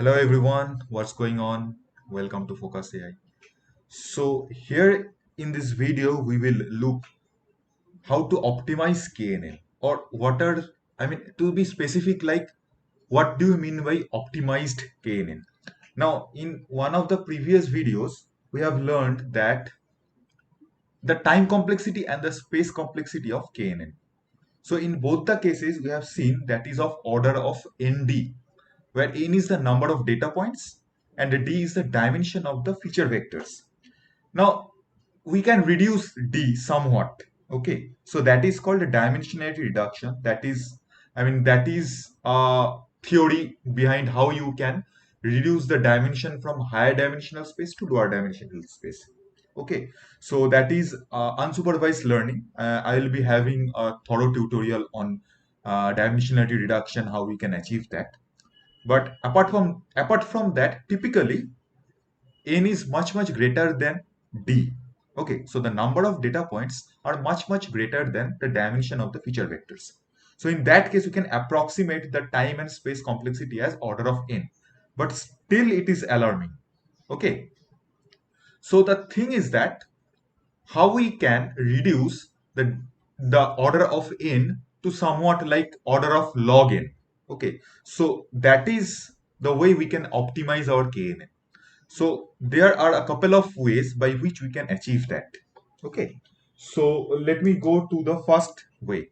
Hello everyone, what's going on? Welcome to Focus AI. So here in this video we will look how to optimize KNN or what are to be specific, like what do you mean by optimized KNN? Now in one of the previous videos we have learned that the time complexity and the space complexity of KNN. So in both the cases we have seen that is of order of ND, where n is the number of data points and d is the dimension of the feature vectors. Now we can reduce d somewhat. Okay, so that is called a dimensionality reduction. That is a theory behind how you can reduce the dimension from higher dimensional space to lower dimensional space. Okay, so that is unsupervised learning. I will be having a thorough tutorial on dimensionality reduction, how we can achieve that. But apart from that, typically n is much greater than d. Okay, so the number of data points are much greater than the dimension of the feature vectors. So in that case, you can approximate the time and space complexity as order of n, but still it is alarming. Okay, so the thing is that how we can reduce the order of n to somewhat like order of log n. Okay, so that is the way we can optimize our KNN. So there are a couple of ways by which we can achieve that. Okay, so let me go to the first way.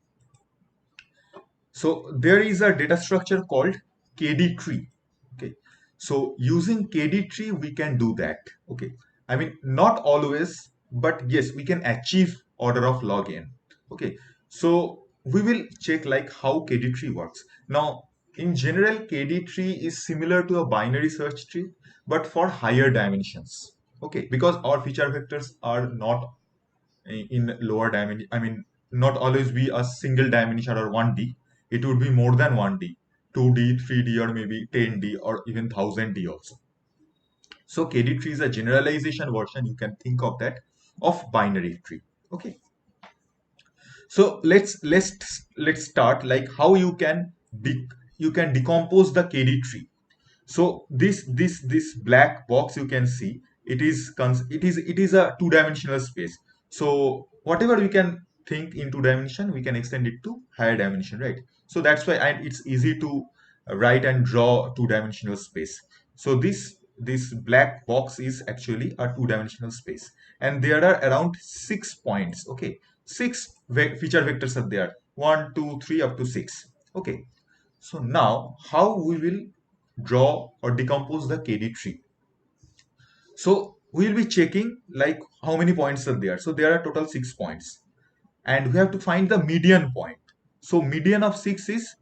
So there is a data structure called KD tree. Okay, so using KD tree we can do that. Okay, not always, but yes, we can achieve order of log n. Okay, so we will check like how KD tree works. Now in general, KD tree is similar to a binary search tree but for higher dimensions. Okay, because our feature vectors are not in lower dimension. Not always be a single dimension or 1D. It would be more than 1D, 2D, 3D, or maybe 10D, or even 1000D also. So KD tree is a generalization version, you can think of that, of binary tree. Okay, so let's start like how you can decompose the KD tree. So this black box you can see, it is a two-dimensional space. So whatever we can think in two dimension, we can extend it to higher dimension, right? So that's why it's easy to write and draw two-dimensional space. So this black box is actually a two-dimensional space, and there are around 6 points. Okay, six feature vectors are there: 1, 2, 3 up to 6. Okay, so now how we will draw or decompose the KD tree? So we'll be checking like how many points are there. So there are total 6 points, and we have to find the median point. So median of 6 is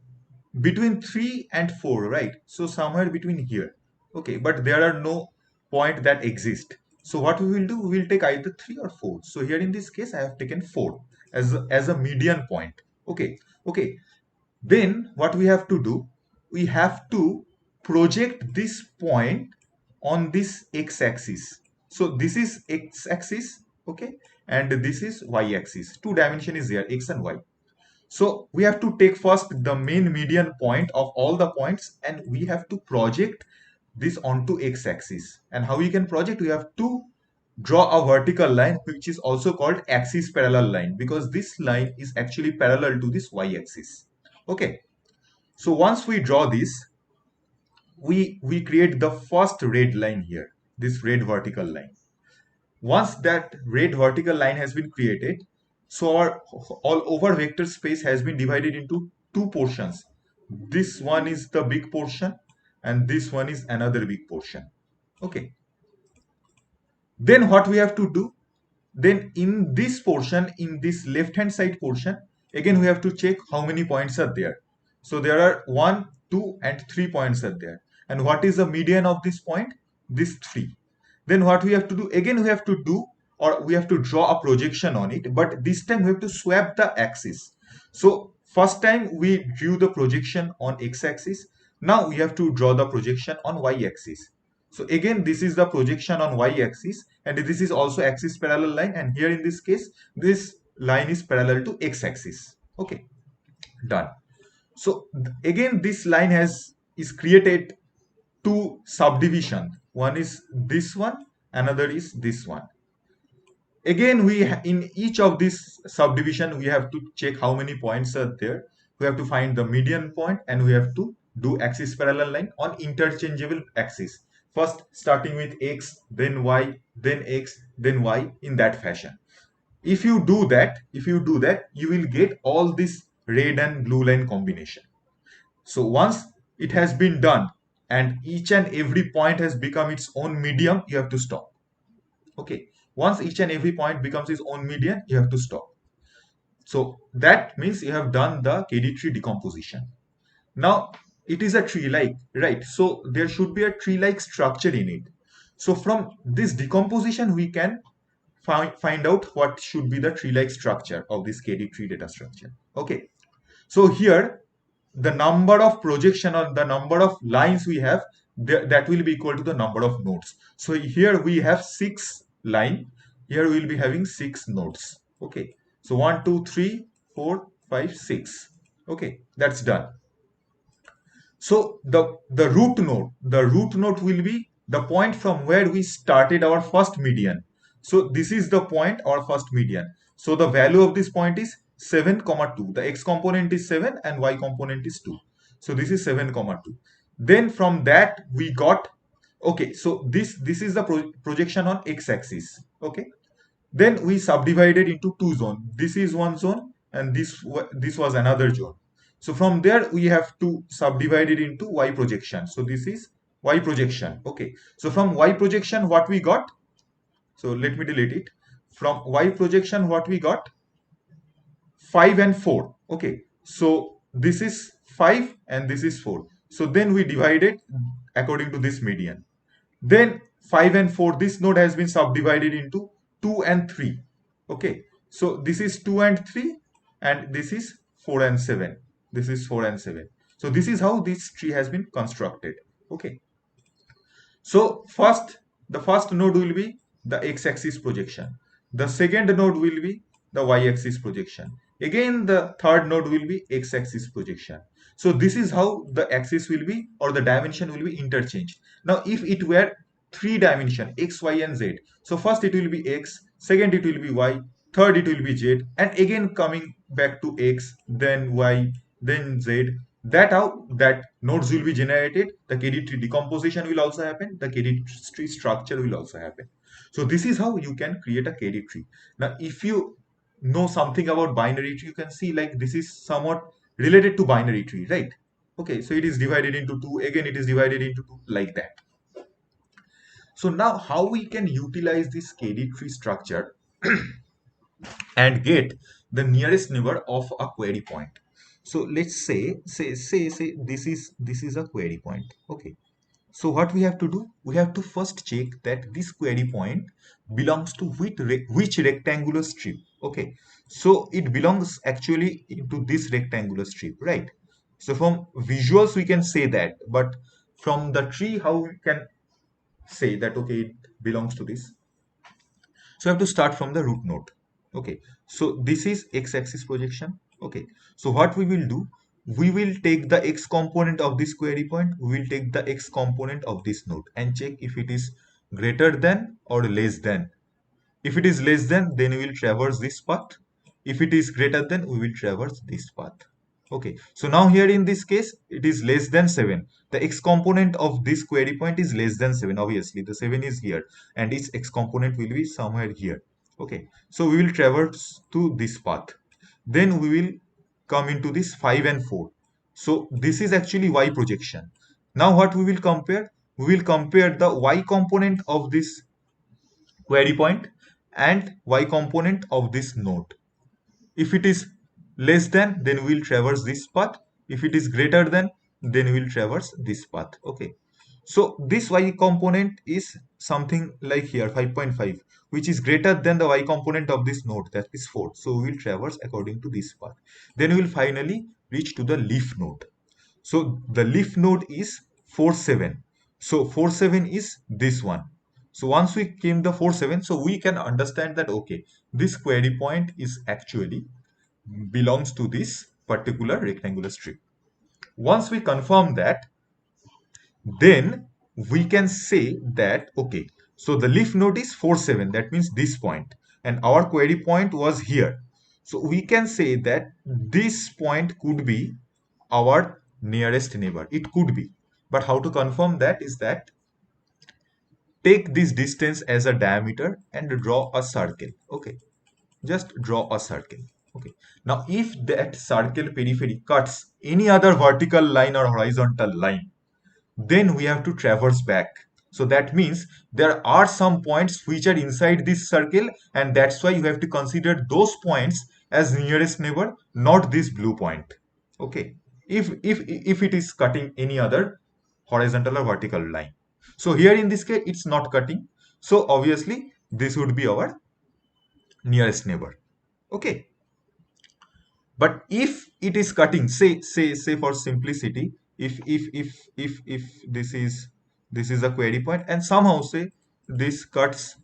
between 3 and 4, right? So somewhere between here. Okay, but there are no point that exist. So what we will do, we will take either 3 or 4. So here in this case, I have taken 4 as a median point. Okay, okay. Then what we have to do, we have to project this point on this x-axis. So this is x-axis, okay, and this is y-axis. Two dimension is there, x and y. So we have to take first the main median point of all the points, and we have to project this onto x-axis. And how we can project? We have to draw a vertical line, which is also called axis parallel line, because this line is actually parallel to this y-axis. Okay, so once we draw this, we create the first red line here, this red vertical line. Once that red vertical line has been created, so our all over vector space has been divided into two portions. This one is the big portion, and this one is another big portion. Okay, then what we have to do, then in this portion, in this left hand side portion, again we have to check how many points are there. So there are 1, 2 and 3 points are there. And what is the median of this point? This 3. Then what we have to do, again we have to do, or we have to draw a projection on it, but this time we have to swap the axis. So first time we drew the projection on x-axis, now we have to draw the projection on y-axis. So again, this is the projection on y-axis, and this is also axis parallel line, and here in this case, this line is parallel to x-axis. Okay, done. So again, this line is created two subdivision. One is this one, another is this one. Again, in each of these subdivision, we have to check how many points are there. We have to find the median point, and we have to do axis parallel line on interchangeable axis. First starting with x, then y, then x, then y, in that fashion. If you do that, you will get all this red and blue line combination. So once it has been done and each and every point has become its own medium, you have to stop. Okay. Once each and every point becomes its own median, you have to stop. So that means you have done the KD tree decomposition. Now it is a tree like, right? So there should be a tree like structure in it. So from this decomposition, we can find out what should be the tree like structure of this KD tree data structure. Okay. So here the number of projection or the number of lines we have, that will be equal to the number of nodes. So here we have 6 line, here we will be having 6 nodes. Okay, so 1 2 3 4 5 6. Okay, that's done. So the root node will be the point from where we started our first median. So this is the point, our first median. So the value of this point is 7 comma 2. The x component is 7 and y component is 2. So this is 7 comma 2. Then from that we got, okay, so this is the projection on x axis. Okay, then we subdivided into two zones. This is one zone and this was another zone. So from there we have to subdivide it into y projection. So this is y projection. Okay. So from y projection what we got? So let me delete it. From y projection what we got? 5 and 4. Okay. So this is 5 and this is 4. So then we divide it according to this median. Then 5 and 4, this node has been subdivided into 2 and 3. Okay, so this is 2 and 3 and this is 4 and 7. This is 4 and 7. So this is how this tree has been constructed. Okay, so the first node will be the x-axis projection. The second node will be the y-axis projection. Again, the third node will be x-axis projection. So this is how the axis will be, or the dimension will be interchanged. Now, if it were 3 dimension, x, y, and z. So first it will be x, second it will be y, third it will be z, and again coming back to x, then y, then z. That how that nodes will be generated. The KD tree decomposition will also happen. The KD tree structure will also happen. So this is how you can create a KD tree. Now, if you know something about binary tree, you can see like this is somewhat related to binary tree, right? Okay, so it is divided into 2. Again, it is divided into 2 like that. So now how we can utilize this KD tree structure and get the nearest neighbor of a query point. So let's say this is a query point. Okay. So what we have to do? We have to first check that this query point belongs to which rectangular strip. Okay. So it belongs actually into this rectangular strip, right? So from visuals we can say that, but from the tree how we can say that okay it belongs to this? So I have to start from the root node. Okay, so this is x-axis projection. Okay, so what we will do, we will take the x component of this query point, we will take the x component of this node and check if it is greater than or less than. If it is less than, then we will traverse this path. If it is greater than, we will traverse this path. Okay, so now here in this case, it is less than 7. The x component of this query point is less than 7. Obviously, the 7 is here and its x component will be somewhere here. Okay, so we will traverse to this path. Then we will come into this 5 and 4. So this is actually y projection. Now what we will compare? We will compare the y component of this query point and y component of this node. If it is less than, then we will traverse this path. If it is greater than, then we will traverse this path. Okay, so this y component is something like here 5.5, which is greater than the y component of this node, that is 4. So we will traverse according to this path. Then we will finally reach to the leaf node. So the leaf node is 4 7. So 4 7 is this one. So once we came the 4 7, so we can understand that okay, this query point is actually belongs to this particular rectangular strip. Once we confirm that, then we can say that, okay, so the leaf node is 4 7, that means this point, and our query point was here. So we can say that this point could be our nearest neighbor. It could be. But how to confirm that is that take this distance as a diameter and draw a circle. Okay, just draw a circle. Okay, now if that circle periphery cuts any other vertical line or horizontal line, then we have to traverse back. So that means there are some points which are inside this circle, and that's why you have to consider those points as nearest neighbor, not this blue point. Okay, if it is cutting any other horizontal or vertical line. So here in this case it's not cutting, so obviously this would be our nearest neighbor. Okay, but if it is cutting, say for simplicity, if this is a query point, and somehow say this cuts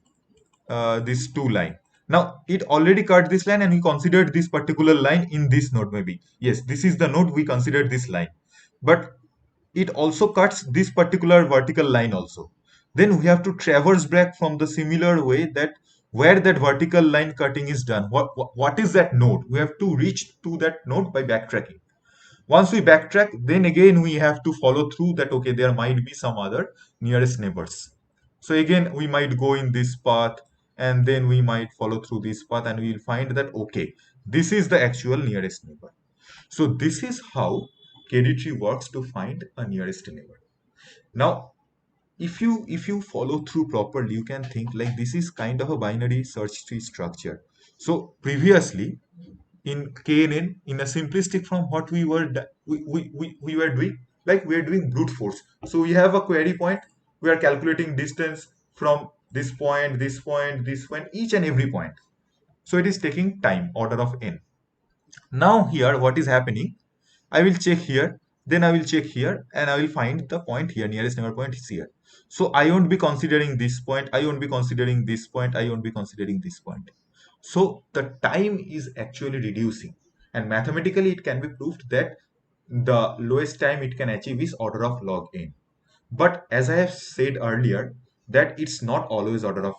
this two line. Now it already cut this line and we considered this particular line in this node. Maybe yes, this is the node we considered this line, but it also cuts this particular vertical line also. Then we have to traverse back from the similar way, that where that vertical line cutting is done, what is that node. We have to reach to that node by backtracking. Once we backtrack, then again we have to follow through that, okay, there might be some other nearest neighbors. So again we might go in this path, and then we might follow through this path, and we will find that, okay, this is the actual nearest neighbor. So this is how KD tree works to find a nearest neighbor. Now, if you follow through properly, you can think like this is kind of a binary search tree structure. So previously in KNN, in a simplistic form, what we were doing, like we are doing brute force. So we have a query point, we are calculating distance from this point, this point, this point, each and every point. So it is taking time, order of n. Now here what is happening, I will check here, then I will check here, and I will find the point here, nearest neighbor point is here. So I won't be considering this point, I won't be considering this point, I won't be considering this point. So the time is actually reducing, and mathematically it can be proved that the lowest time it can achieve is order of log n. But as I have said earlier, that it's not always order of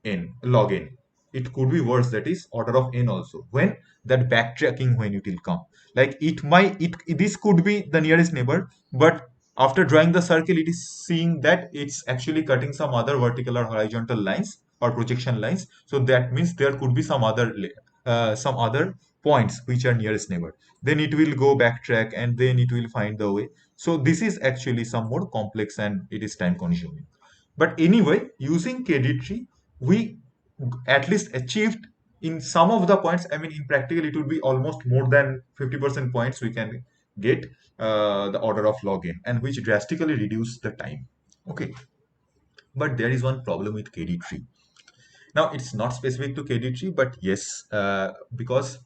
n, log n. It could be worse, that is order of n also. When that backtracking, when it will come, like this could be the nearest neighbor, but after drawing the circle, it is seeing that it's actually cutting some other vertical or horizontal lines or projection lines. So that means there could be some other points which are nearest neighbor. Then it will go backtrack, and then it will find the way. So this is actually some more complex, and it is time consuming. But anyway, using KD tree, we at least achieved in some of the points. I mean, in practical, it would be almost more than 50% points we can get the order of log n, and which drastically reduce the time. Okay, but there is one problem with KD tree. Now, it's not specific to KD tree, but yes, because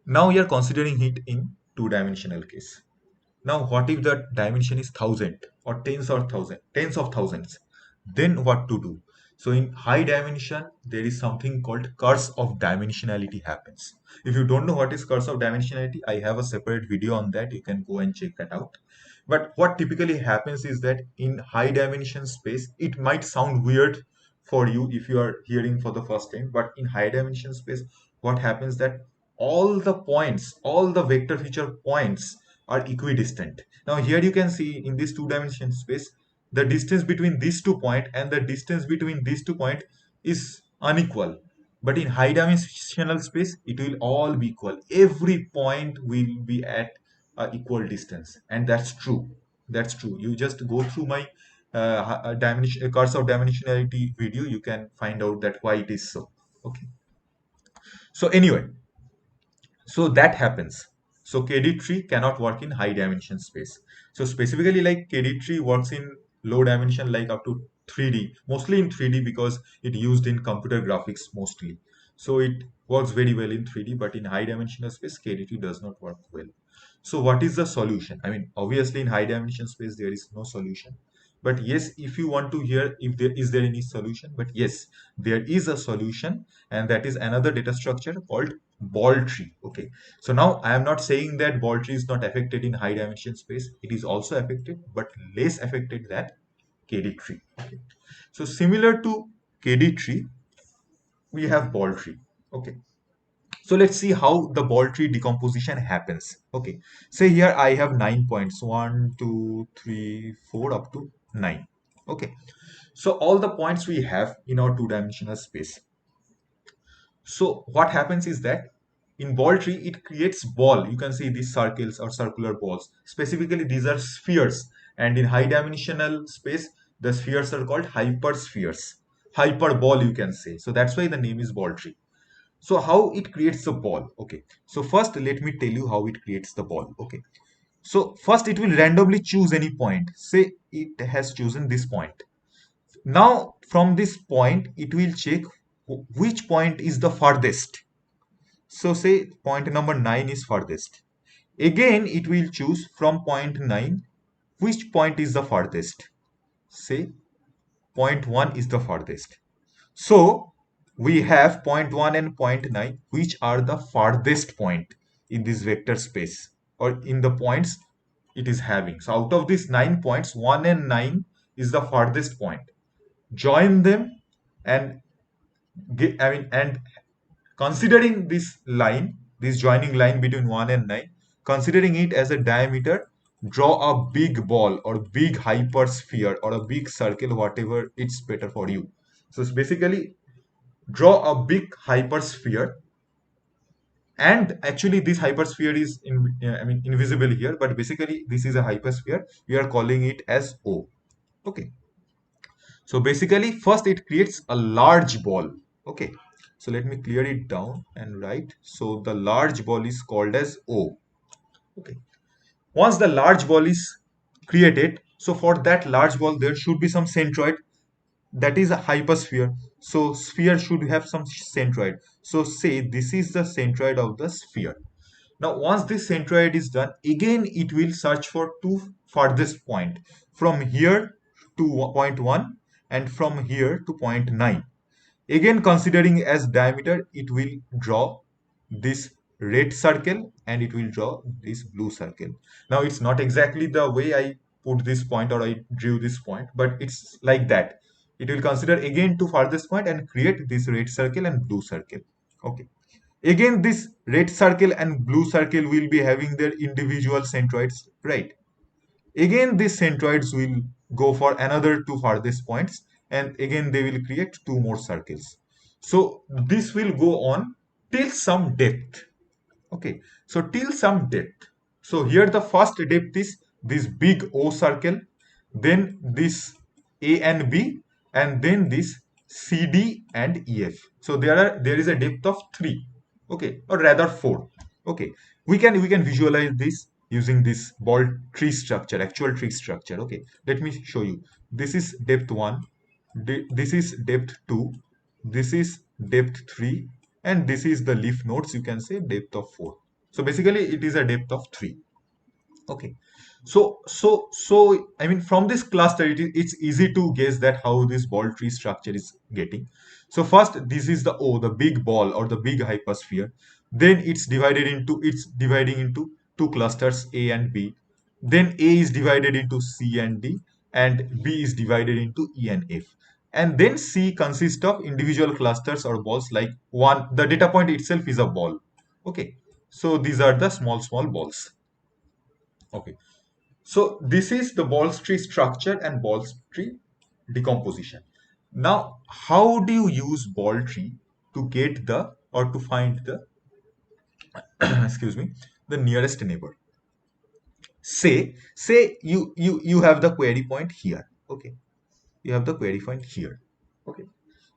now we are considering it in two-dimensional case. Now, what if the dimension is 1000 or tens of thousands? Then what to do? So in high dimension, there is something called curse of dimensionality happens. If you don't know what is curse of dimensionality, I have a separate video on that. You can go and check that out. But what typically happens is that in high dimension space, it might sound weird for you if you are hearing for the first time. But in high dimension space, what happens that all the vector feature points are equidistant. Now here you can see in this two-dimensional space, the distance between these 2 points and the distance between these 2 points is unequal. But in high dimensional space, it will all be equal. Every point will be at equal distance, and that's true. That's true. You just go through my curse of dimensionality video. You can find out that why it is so. Okay. So anyway, so that happens. So KD tree cannot work in high dimension space. So specifically, like KD tree works in low dimension, like up to 3D, mostly in 3D because it used in computer graphics mostly. So it works very well in 3D, but in high dimensional space, KD tree does not work well. So what is the solution? I mean, obviously in high dimension space there is no solution. But yes, if you want to hear if there any solution, but yes, there is a solution, and that is another data structure called ball tree. Okay, so now I am not saying that ball tree is not affected in high dimension space. It is also affected, but less affected than KD tree. Okay. So similar to KD tree, we have ball tree. Okay. So let's see how the ball tree decomposition happens. Okay. Say here I have 9 points. 1, 2, 3, 4 up to 9. Okay. So all the points we have in our two-dimensional space. So what happens is that in ball tree, it creates ball. You can see these circles or circular balls. Specifically, these are spheres. And in high dimensional space, the spheres are called hyperspheres. Hyperball, you can say. So that's why the name is ball tree. So how it creates the ball? Okay. So first, let me tell you how it creates the ball. Okay. So first, it will randomly choose any point. Say it has chosen this point. Now, from this point, it will check which point is the farthest. So say point number 9 is farthest. Again, it will choose from point 9 which point is the farthest. Say point 1 is the farthest. So we have point 1 and point 9 which are the farthest point in this vector space or in the points it is having. So out of these 9 points, 1 and 9 is the farthest point. Join them and and considering this line, this joining line between 1 and 9, considering it as a diameter, draw a big ball or big hypersphere or a big circle, whatever it's better for you. So it's basically draw a big hypersphere, and actually this hypersphere is invisible here, but basically this is a hypersphere. We are calling it as O. Okay. So basically, first it creates a large ball. Okay. So let me clear it down and write. So the large ball is called as O. Okay. Once the large ball is created, so for that large ball, there should be some centroid. That is a hypersphere. So sphere should have some centroid. So say this is the centroid of the sphere. Now, once this centroid is done, again it will search for two farthest point from here to point 1 and from here to point 9. Again, considering as diameter, it will draw this red circle and it will draw this blue circle. Now, it's not exactly the way I put this point or I drew this point, but it's like that. It will consider again two farthest point and create this red circle and blue circle. Okay. Again, this red circle and blue circle will be having their individual centroids, right? Again, these centroids will go for another two farthest points, and again they will create two more circles. So this will go on till some depth. Okay, so till some depth. So here the first depth is this big O circle, then this A and B, and then this CD and EF. So there is a depth of 3. Okay, or rather 4. Okay, we can visualize this using this ball tree structure, actual tree structure. Okay, let me show you. This is depth 1, this is depth 2, this is depth 3, and this is the leaf nodes, you can say depth of 4. So basically it is a depth of 3. Okay. So I mean, from this cluster, it's easy to guess that how this ball tree structure is getting. So first, this is the O, the big ball or the big hypersphere. Then it's dividing into two clusters, A and B. Then A is divided into C and D, and B is divided into E and F. And then C consists of individual clusters or balls, like one, the data point itself is a ball. Okay. So these are the small balls. Okay. So this is the ball tree structure and ball tree decomposition. Now, how do you use ball tree to get the or to find the excuse me, the nearest neighbor? Say you have the query point here. Okay, you have the query point here. Okay,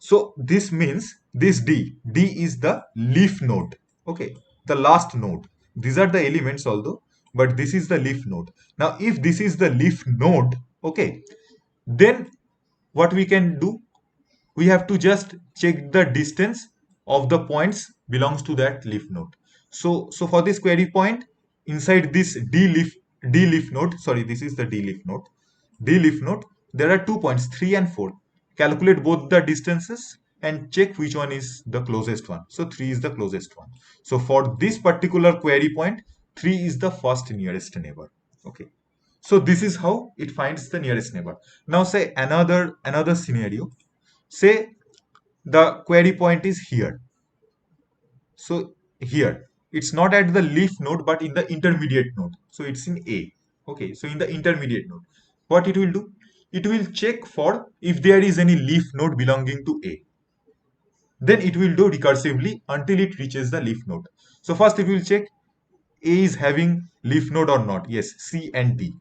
so this means this D is the leaf node. Okay, the last node. These are the elements although, but this is the leaf node. Now, if this is the leaf node, okay, then what we can do, we have to just check the distance of the points belongs to that leaf node. So for this query point, inside this D leaf node, sorry, this is the D leaf node, there are 2 points, 3 and 4. Calculate both the distances and check which one is the closest one. So 3 is the closest one. So for this particular query point, 3 is the first nearest neighbor. Okay. So this is how it finds the nearest neighbor. Now say another scenario. Say the query point is here. So here it's not at the leaf node but in the intermediate node. So it's in A. Okay, so in the intermediate node, what it will do? It will check for if there is any leaf node belonging to A. Then it will do recursively until it reaches the leaf node. So first it will check A is having leaf node or not. Yes, C and D.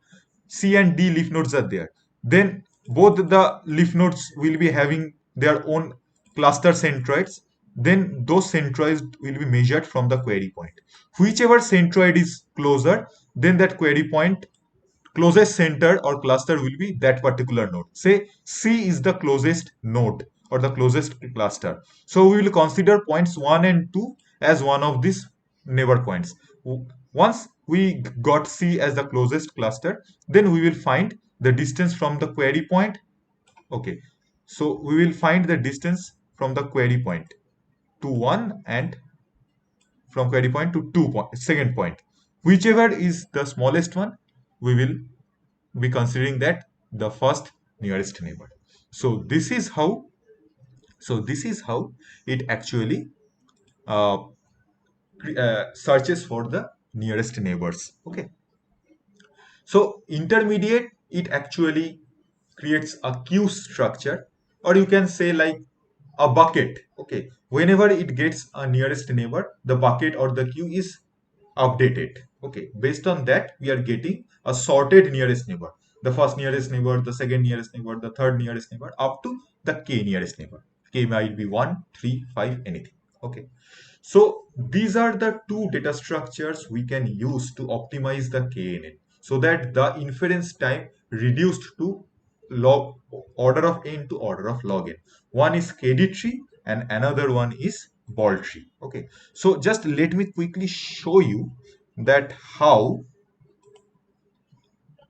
C and D leaf nodes are there. Then both the leaf nodes will be having their own cluster centroids. Then those centroids will be measured from the query point. Whichever centroid is closer, then that query point closest center or cluster will be that particular node. Say C is the closest node or the closest cluster. So we will consider points 1 and 2 as one of these neighbor points. Once we got C as the closest cluster, then we will find the distance from the query point. Okay, so we will find the distance from the query point to 1 and from query point to 2 point, second point. Whichever is the smallest one, we will be considering that the first nearest neighbor. So this is how it actually uh, searches for the nearest neighbors. Okay, so intermediate, it actually creates a queue structure, or you can say like a bucket. Okay, whenever it gets a nearest neighbor, the bucket or the queue is updated. Okay, based on that we are getting a sorted nearest neighbor, the first nearest neighbor, the second nearest neighbor, the third nearest neighbor, up to the k nearest neighbor. K might be 1, 3, 5, anything. Okay, so these are the two data structures we can use to optimize the KNN, so that the inference time reduced to log order of n to order of log n. One is KD tree and another one is ball tree. Okay, so just let me quickly show you that how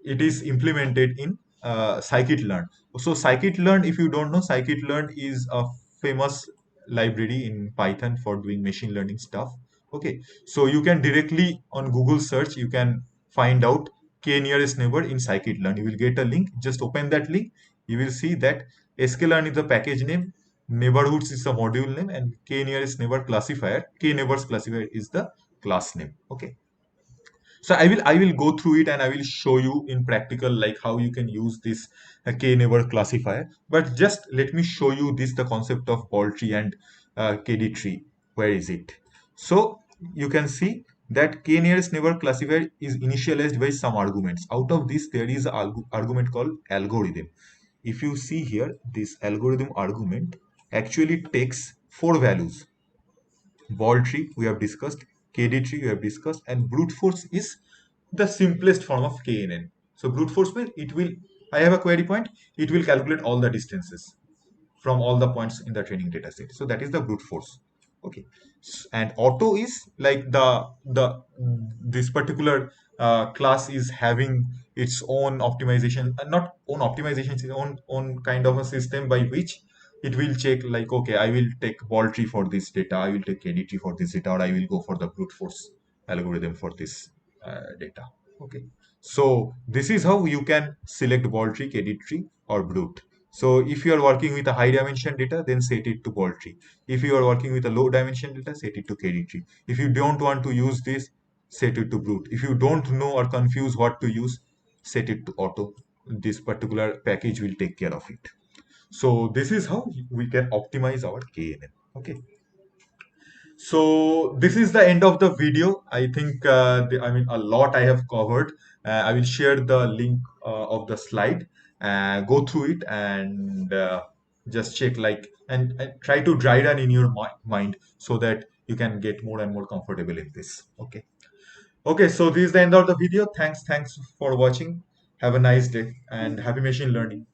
it is implemented in scikit-learn. So scikit-learn, if you don't know, scikit-learn is a famous library in Python for doing machine learning stuff. Okay, so you can directly on Google search, you can find out k nearest neighbor in scikit-learn. You will get a link. Just open that link. You will see that sklearn is the package name, neighborhoods is the module name, and k nearest neighbor classifier, k neighbors classifier is the class name. Okay, so I will go through it and I will show you in practical like how you can use this k neighbor classifier. But just let me show you this, the concept of ball tree and kd tree. Where is it? So you can see that k nearest neighbor classifier is initialized by some arguments. Out of this there is an argument called algorithm. If you see here, this algorithm argument actually takes four values. Ball tree we have discussed, KD tree we have discussed, and brute force is the simplest form of KNN. So brute force means it will, I have a query point, it will calculate all the distances from all the points in the training data set. So that is the brute force. Okay, and auto is like the this particular class is having its own optimization, not own optimization, its own kind of a system by which it will check like, okay, I will take ball tree for this data, I will take KD tree for this data, or I will go for the brute force algorithm for this data. Okay, so this is how you can select ball tree, KD tree, or brute. So if you are working with a high dimension data, then set it to ball tree. If you are working with a low dimension data, set it to KD tree. If you don't want to use this, set it to brute. If you don't know or confuse what to use, set it to auto. This particular package will take care of it. So this is how we can optimize our KNN. Okay. So this is the end of the video. I think I mean a lot I have covered. I will share the link of the slide. Go through it and just check like and try to dry run in your mind so that you can get more and more comfortable in this. Okay. Okay. So this is the end of the video. Thanks for watching. Have a nice day and happy machine learning.